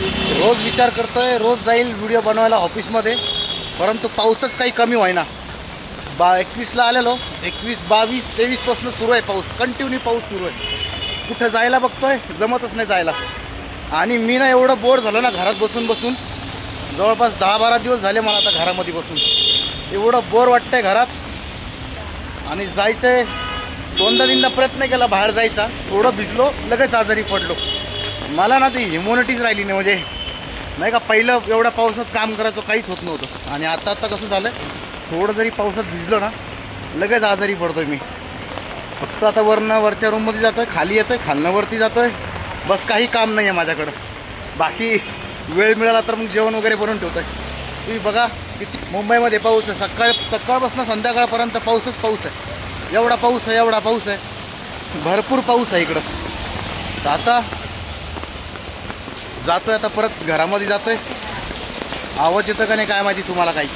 रोज विचार करतोय, रोज जाईल व्हिडिओ बनवायला ऑफिसमध्ये, परंतु पाऊसच काही कमी व्हायना. 21ला आलेलो, 21, 22, 23पासून सुरू आहे पाऊस, कंटिन्यू पाऊस सुरू आहे. कुठं जायला बघतोय, जमतच नाही जायला. आणि मी ना एवढं बोर झालो ना घरात बसून बसून, जवळपास 10-12 दिवस झाले मला आता घरामध्ये बसून. एवढं बोर वाटतंय घरात. आणि जायचं आहे, 2-3दा प्रयत्न केला बाहेर जायचा, थोडं भिजलो, लगेच आजारी पडलो. मला ना ती इम्युनिटीच राहिली नाही. म्हणजे नाही का, पहिलं एवढ्या पावसात काम करायचं काहीच होत नव्हतं, आणि आता कसं झालं, थोडं जरी पावसात भिजलो ना लगेच आजारी पडतोय मी. फक्त आता वरच्या रूममध्ये जातो आहे, खाली येतो आहे, खालनावरती जातो आहे, बस. काही काम नाही आहे माझ्याकडं. बाकी वेळ मिळाला तर मग जेवण वगैरे बनवून ठेवतो आहे. तुम्ही बघा किती मुंबईमध्ये पाऊस आहे. सकाळपासून संध्याकाळपर्यंत पाऊसच पाऊस आहे. एवढा पाऊस आहे, एवढा पाऊस आहे, भरपूर पाऊस आहे इकडं. तर आता जातोय, आता परत घरामध्ये जातोय. आवाज येतो का नाही काय माहिती तुम्हाला काही.